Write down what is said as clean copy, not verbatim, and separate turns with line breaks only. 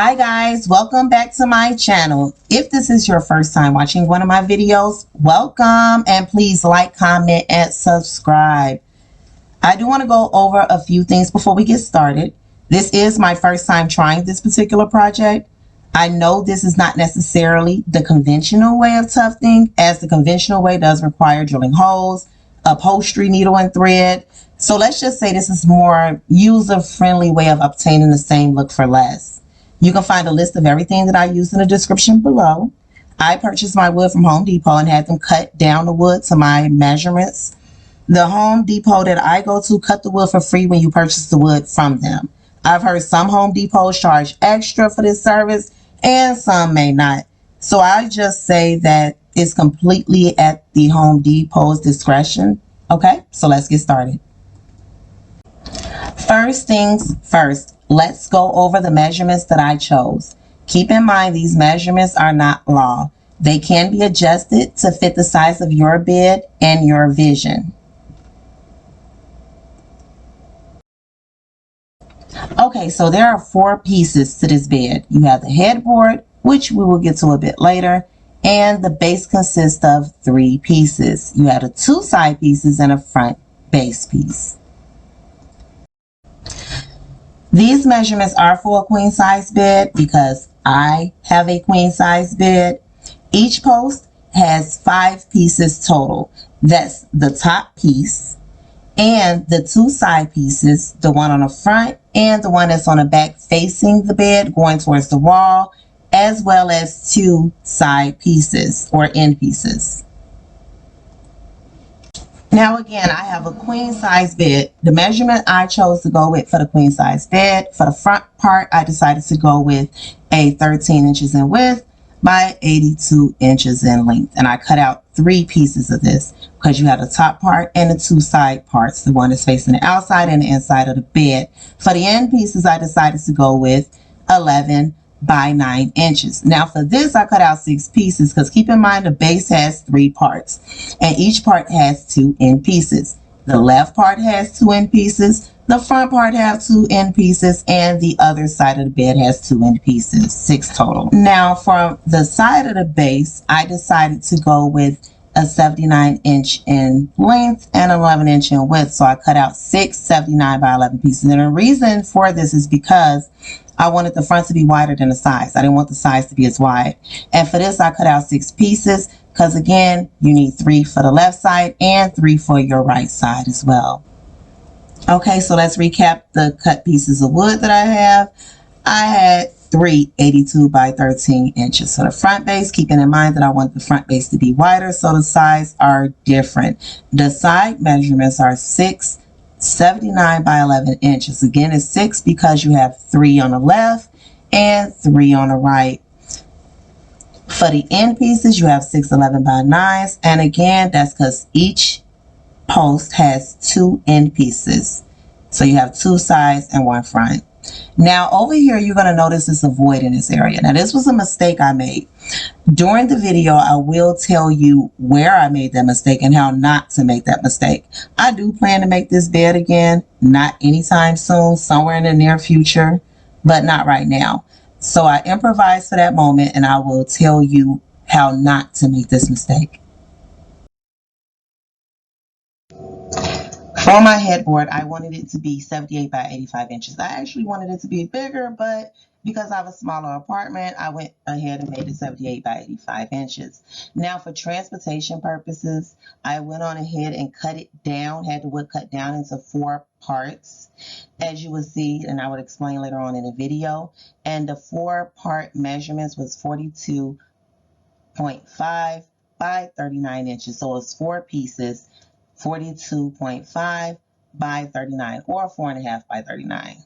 Hi guys, welcome back to my channel. If this is your first time watching one of my videos, welcome, and please like, comment, and subscribe. I do want to go over a few things before we get started. This is my first time trying this particular project. I know this is not necessarily the conventional way of tufting, as the conventional way does require drilling holes, upholstery needle and thread. So let's just say this is more user-friendly way of obtaining the same look for less. You can find a list of everything that I use in the description below. I purchased my wood from Home Depot and had them cut down the wood to my measurements. The Home Depot that I go to cut the wood for free when you purchase the wood from them. I've heard some Home Depots charge extra for this service and some may not. So I just say that it's completely at the Home Depot's discretion. Okay, so let's get started. First things first, let's go over the measurements that I chose. Keep in mind these measurements are not law. They can be adjusted to fit the size of your bed and your vision. Okay, so there are 4 pieces to this bed. You have the headboard, which we will get to a bit later, and the base consists of 3 pieces. You have the 2 side pieces and a front base piece. These measurements are for a queen size bed because I have a queen size bed. Each post has 5 pieces total. That's the top piece and the 2 side pieces, the one on the front and the one that's on the back facing the bed going towards the wall, as well as 2 side pieces or end pieces. Now again, I have a queen size bed. The measurement I chose to go with for the queen size bed, for the front part, I decided to go with a 13 inches in width by 82 inches in length. And I cut out 3 pieces of this because you have the top part and the 2 side parts, the one that's facing the outside and the inside of the bed. For the end pieces, I decided to go with 11 by 9 inches. Now for this, I cut out 6 pieces because keep in mind the base has 3 parts and each part has 2 end pieces. The left part has 2 end pieces, the front part has 2 end pieces, and the other side of the bed has 2 end pieces, 6 total. Now from the side of the base, I decided to go with a 79 inch in length and 11 inch in width. So I cut out 6 79 by 11 pieces. And the reason for this is because I wanted the front to be wider than the sides. I didn't want the sides to be as wide. And for this, I cut out 6 pieces because again, you need 3 for the left side and 3 for your right side as well. Okay, so let's recap the cut pieces of wood that I have. I had 3 82 by 13 inches. So the front base, keeping in mind that I want the front base to be wider, so the sides are different. The side measurements are 6 79 by 11 inches. Again, it's 6 because you have 3 on the left and 3 on the right. For the end pieces, you have 6 11 by 9s. And again, that's because each post has 2 end pieces. So you have 2 sides and 1 front. Now over here, you're going to notice there's a void in this area. Now this was a mistake I made. During the video, I will tell you where I made that mistake and how not to make that mistake. I do plan to make this bed again, not anytime soon, somewhere in the near future, but not right now. So I improvised for that moment and I will tell you how not to make this mistake. For my headboard, I wanted it to be 78 by 85 inches. I actually wanted it to be bigger, but because I have a smaller apartment, I went ahead and made it 78 by 85 inches. Now for transportation purposes, I went on ahead and cut it down, had the wood cut down into 4 parts, as you will see, and I would explain later on in the video. And the 4-part measurements was 42.5 by 39 inches. So it's 4 pieces. 42.5 by 39 or 4.5 by 39.